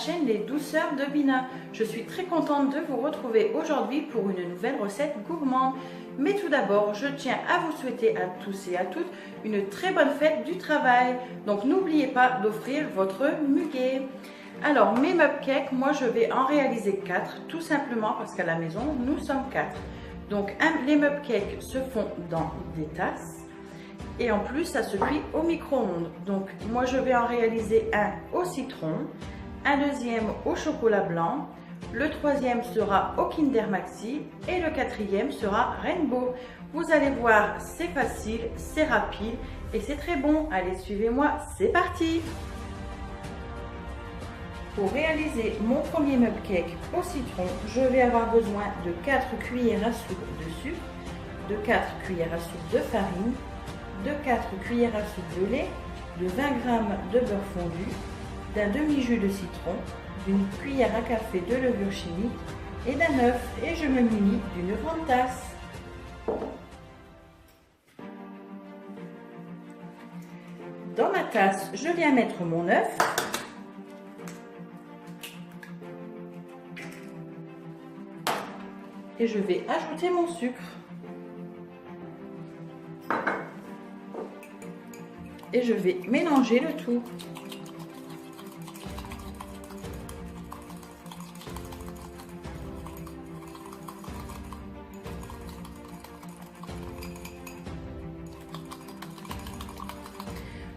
chaîne Les Douceurs de Bina. Je suis très contente de vous retrouver aujourd'hui pour une nouvelle recette gourmande. Mais tout d'abord, je tiens à vous souhaiter à tous et à toutes une très bonne fête du travail. Donc n'oubliez pas d'offrir votre muguet. Alors mes cupcakes, moi je vais en réaliser 4, tout simplement parce qu'à la maison nous sommes 4. Donc les cupcakes se font dans des tasses. Et en plus, ça se cuit au micro-ondes. Donc, moi, je vais en réaliser un au citron, un deuxième au chocolat blanc, le troisième sera au Kinder Maxi et le quatrième sera Rainbow. Vous allez voir, c'est facile, c'est rapide et c'est très bon. Allez, suivez-moi, c'est parti! Pour réaliser mon premier cupcake au citron, je vais avoir besoin de 4 cuillères à soupe de sucre, de 4 cuillères à soupe de farine, de 4 cuillères à soupe de lait, de 20 g de beurre fondu, d'un demi-jus de citron, d'une cuillère à café de levure chimique et d'un œuf, et je me munis d'une grande tasse. Dans ma tasse, je viens mettre mon œuf. Et je vais ajouter mon sucre. Et je vais mélanger le tout.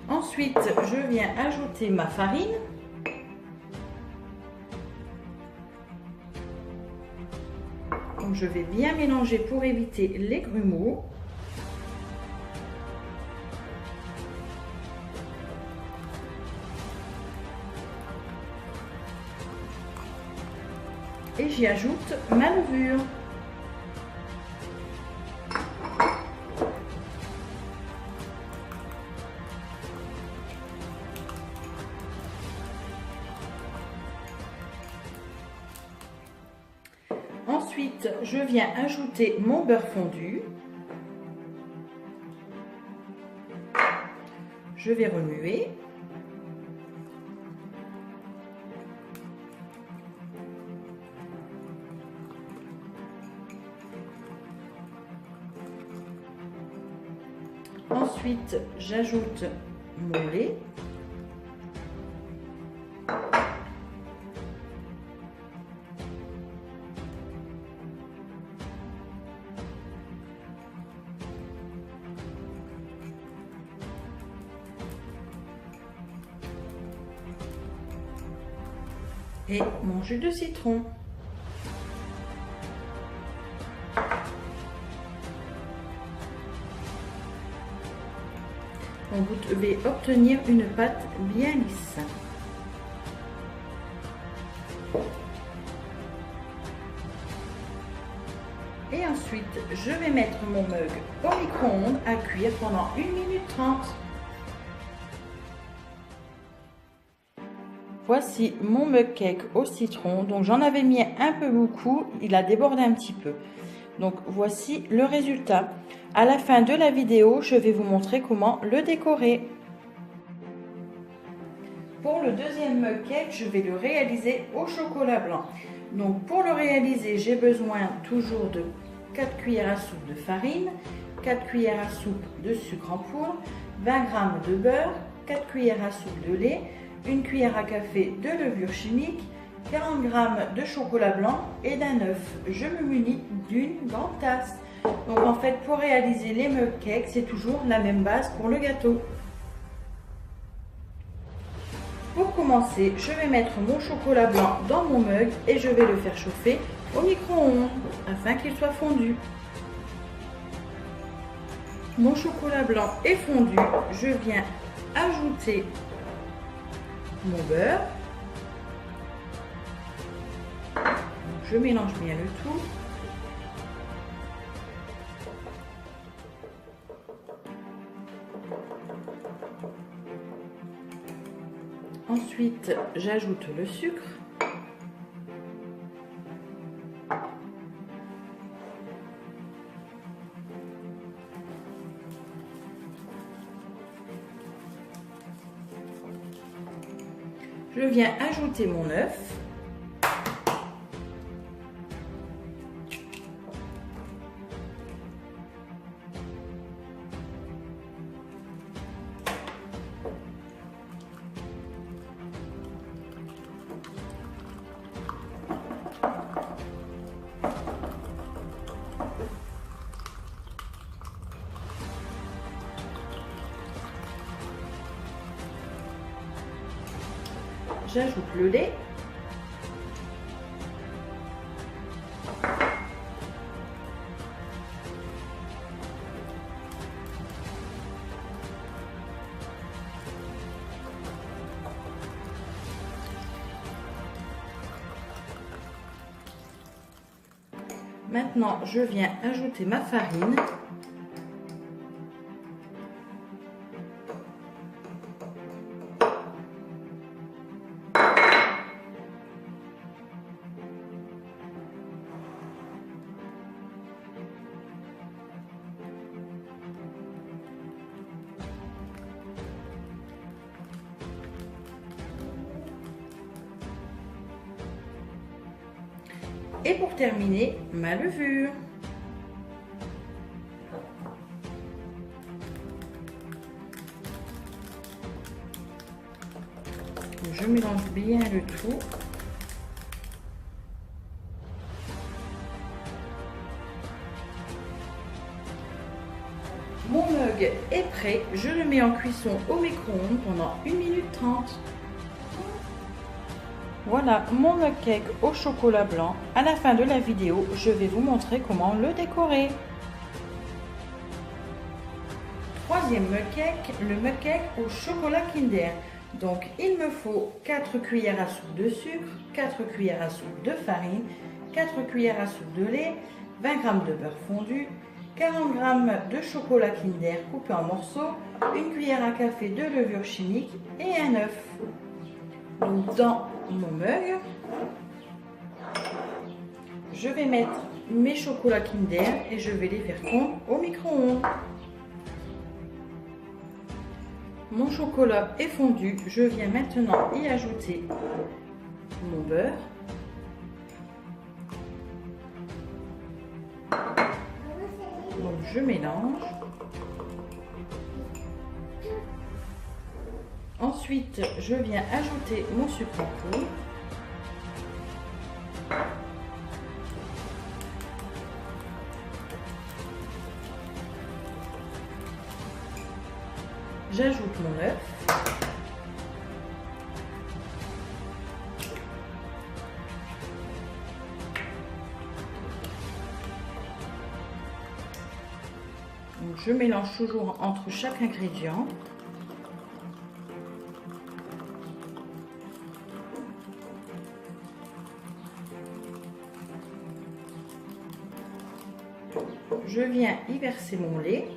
Ensuite, je viens ajouter ma farine. Donc, je vais bien mélanger pour éviter les grumeaux. Et j'y ajoute ma levure. Ensuite, je viens ajouter mon beurre fondu. Je vais remuer. Ensuite, j'ajoute mon lait. Et mon jus de citron. Donc vous devez obtenir une pâte bien lisse. Et ensuite, je vais mettre mon mug au micro-ondes à cuire pendant 1 minute 30. Voici mon mug cake au citron. Donc j'en avais mis un peu beaucoup, il a débordé un petit peu. Donc voici le résultat. À la fin de la vidéo, je vais vous montrer comment le décorer. Pour le deuxième mug cake, je vais le réaliser au chocolat blanc. Donc pour le réaliser, j'ai besoin toujours de 4 cuillères à soupe de farine, 4 cuillères à soupe de sucre en poudre, 20 g de beurre, 4 cuillères à soupe de lait, 1 cuillère à café de levure chimique, 40 g de chocolat blanc et d'un œuf. Je me munis d'une grande tasse. Donc en fait, pour réaliser les mug cakes, c'est toujours la même base pour le gâteau. Pour commencer, je vais mettre mon chocolat blanc dans mon mug et je vais le faire chauffer au micro-ondes afin qu'il soit fondu. Mon chocolat blanc est fondu, je viens ajouter mon beurre. Je mélange bien le tout. Ensuite, j'ajoute le sucre. Je viens ajouter mon œuf. J'ajoute le lait. Maintenant, je viens ajouter ma farine. Et pour terminer, ma levure. Je mélange bien le tout. Mon mug est prêt, je le mets en cuisson au micro-ondes pendant 1 minute 30. Voilà mon mug cake au chocolat blanc. À la fin de la vidéo, je vais vous montrer comment le décorer. Troisième mug cake, le mug cake au chocolat Kinder. Donc il me faut 4 cuillères à soupe de sucre, 4 cuillères à soupe de farine, 4 cuillères à soupe de lait, 20 g de beurre fondu, 40 g de chocolat Kinder coupé en morceaux, 1 cuillère à café de levure chimique et un œuf. Donc dans mon mug, je vais mettre mes chocolats Kinder et je vais les faire fondre au micro-ondes. Mon chocolat est fondu, je viens maintenant y ajouter mon beurre. Donc je mélange. Ensuite, je viens ajouter mon sucre en poudre. J'ajoute mon œuf. Donc, je mélange toujours entre chaque ingrédient. Je viens y verser mon lait.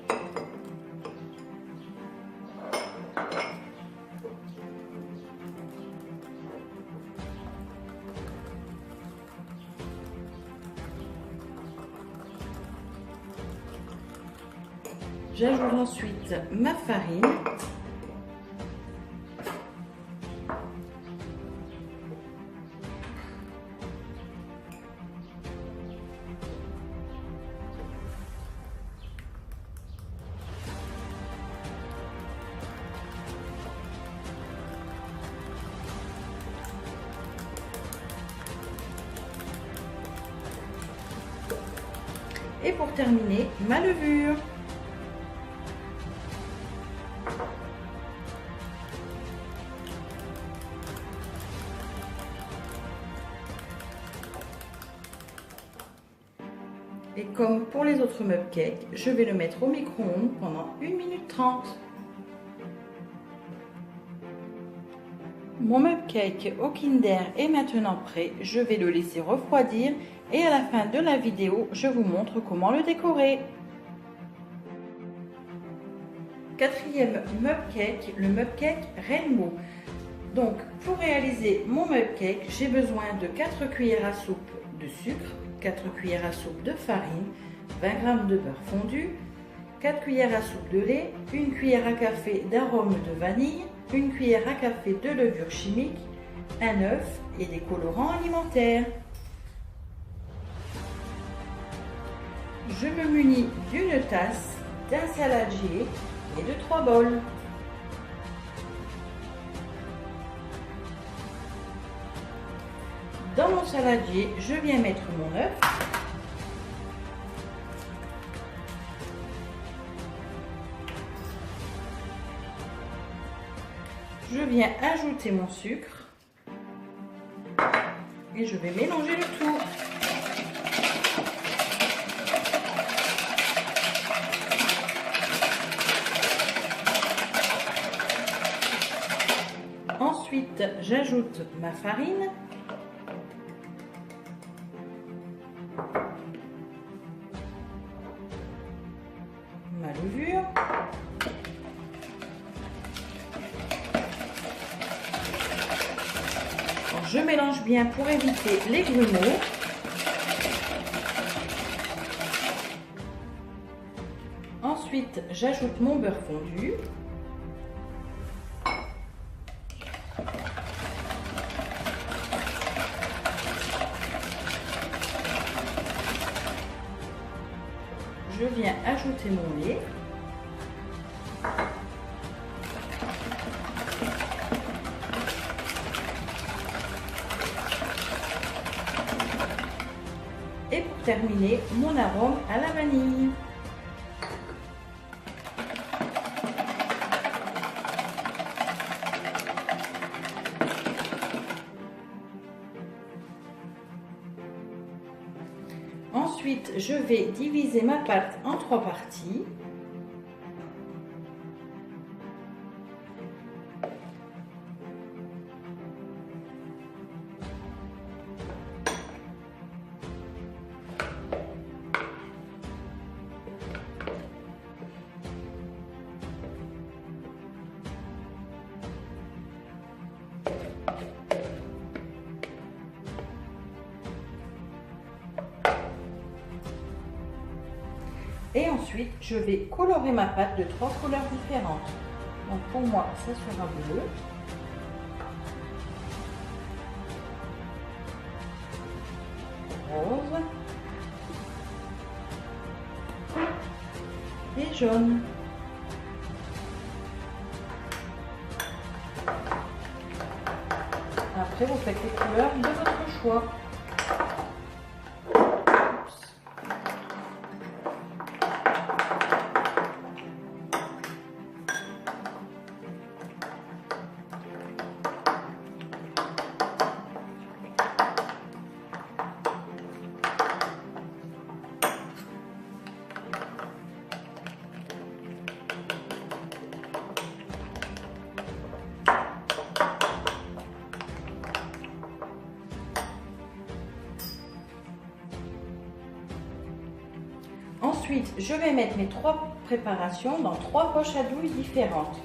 J'ajoute ensuite ma farine. Et pour terminer, ma levure. Et comme pour les autres mug cakes, je vais le mettre au micro-ondes pendant 1 minute 30. Mon mug cake au Kinder est maintenant prêt. Je vais le laisser refroidir et à la fin de la vidéo, je vous montre comment le décorer. Quatrième mug cake, le mug cake Rainbow. Donc pour réaliser mon mug cake, j'ai besoin de 4 cuillères à soupe de sucre, 4 cuillères à soupe de farine, 20 g de beurre fondu, 4 cuillères à soupe de lait, 1 cuillère à café d'arôme de vanille, 1 cuillère à café de levure chimique, un œuf et des colorants alimentaires. Je me munis d'une tasse, d'un saladier et de 3 bols. Dans mon saladier, je viens mettre mon œuf. Je viens ajouter mon sucre et je vais mélanger le tout. Ensuite, j'ajoute ma farine, ma levure, je mélange bien pour éviter les grumeaux. Ensuite, j'ajoute mon beurre fondu. Je viens ajouter mon lait. Et pour terminer, mon arôme à la vanille. Ensuite, je vais diviser ma pâte en 3 parties. Et ensuite, je vais colorer ma pâte de 3 couleurs différentes. Donc pour moi, ça sera bleu. Rose. Et jaune. Après, vous faites les couleurs de votre choix. Ensuite, je vais mettre mes 3 préparations dans 3 poches à douille différentes.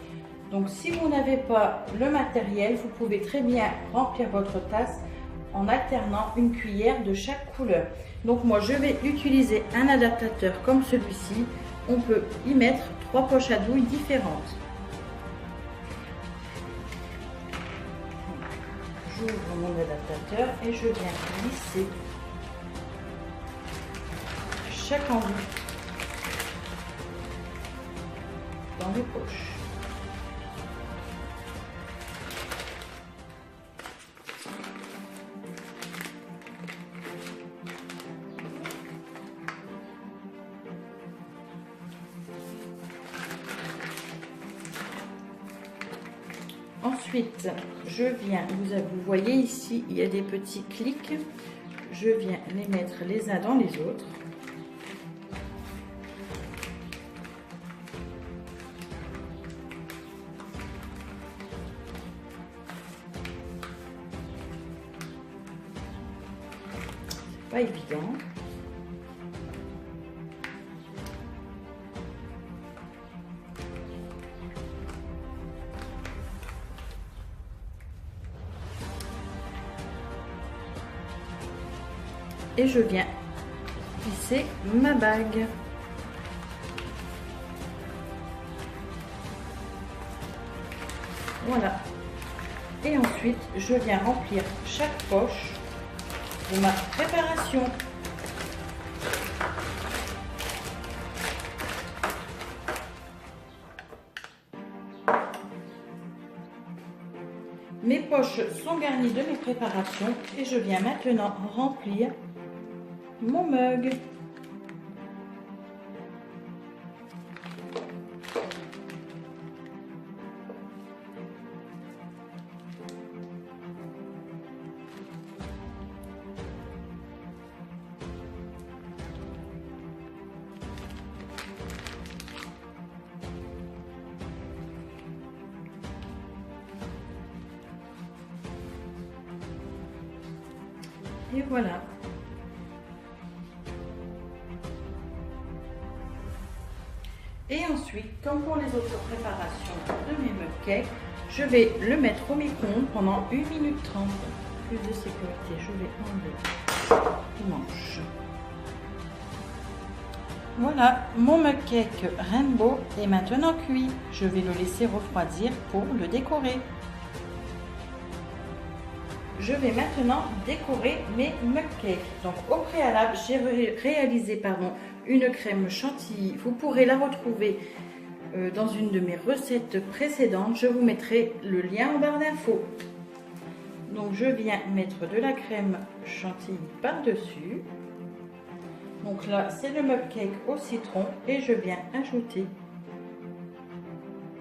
Donc, si vous n'avez pas le matériel, vous pouvez très bien remplir votre tasse en alternant une cuillère de chaque couleur. Donc, moi, je vais utiliser un adaptateur comme celui-ci. On peut y mettre 3 poches à douille différentes. J'ouvre mon adaptateur et je viens glisser chaque enduit dans les poches. Ensuite, je viens, vous voyez ici, il y a des petits clics. Je viens les mettre les uns dans les autres. Pas évident. Et je viens visser ma bague. Voilà. Et ensuite, je viens remplir chaque poche de ma préparation. Mes poches sont garnies de mes préparations et je viens maintenant remplir mon mug. Et voilà. Et ensuite, comme pour les autres préparations de mes mug-cakes, je vais le mettre au micro-ondes pendant 1 minute 30. Plus de sécurité, je vais enlever les manches. Voilà, mon mug-cake Rainbow est maintenant cuit. Je vais le laisser refroidir pour le décorer. Je vais maintenant décorer mes mug-cakes. Donc au préalable, j'ai réalisé une crème chantilly. Vous pourrez la retrouver dans une de mes recettes précédentes. Je vous mettrai le lien en barre d'infos. Donc je viens mettre de la crème chantilly par-dessus. Donc là, c'est le mug-cake au citron et je viens ajouter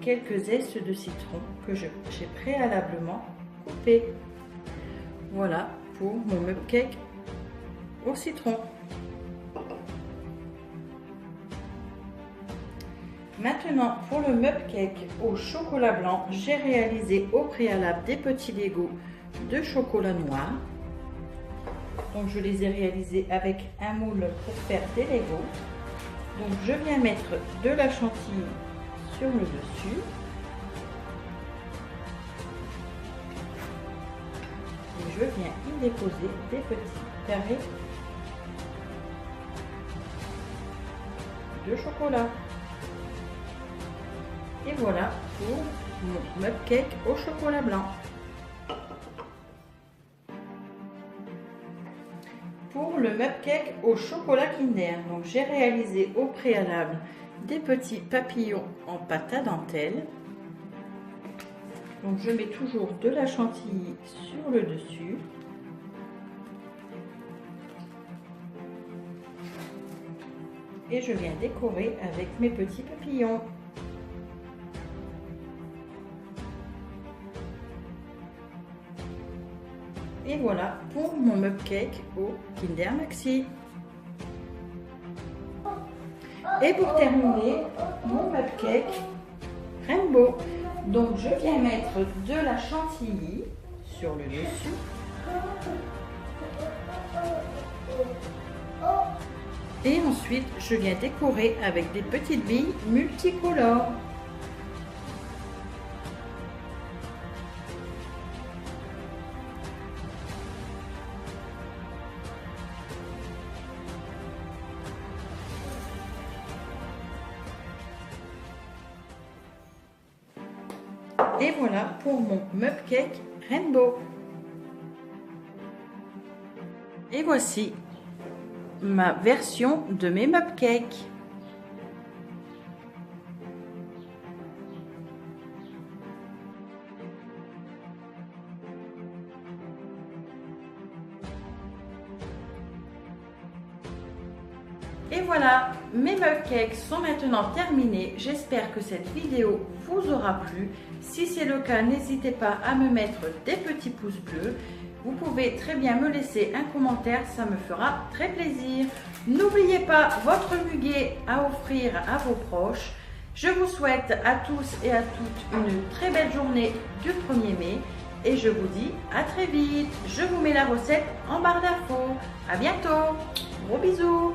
quelques zestes de citron que j'ai préalablement coupés. Voilà pour mon mug-cake au citron. Maintenant, pour le mug-cake au chocolat blanc, j'ai réalisé au préalable des petits Legos de chocolat noir. Donc, je les ai réalisés avec un moule pour faire des Legos. Donc, je viens mettre de la chantilly sur le dessus. Et je viens y déposer des petits carrés de chocolat. Et voilà pour mon mug-cake au chocolat blanc. Pour le mug-cake au chocolat Kinder, donc j'ai réalisé au préalable des petits papillons en pâte à dentelle. Donc je mets toujours de la chantilly sur le dessus. Et je viens décorer avec mes petits papillons. Et voilà pour mon mug-cake au Kinder Maxi. Et pour terminer, mon mug-cake Rainbow. Donc je viens mettre de la chantilly sur le dessus. Et ensuite, je viens décorer avec des petites billes multicolores. Et voilà pour mon mug-cake Rainbow. Et voici ma version de mes mug-cakes. Et voilà, mes mug-cakes sont maintenant terminés. J'espère que cette vidéo vous aura plu. Si c'est le cas, n'hésitez pas à me mettre des petits pouces bleus. Vous pouvez très bien me laisser un commentaire, ça me fera très plaisir. N'oubliez pas votre muguet à offrir à vos proches. Je vous souhaite à tous et à toutes une très belle journée du 1er mai. Et je vous dis à très vite. Je vous mets la recette en barre d'infos. À bientôt. Gros bisous.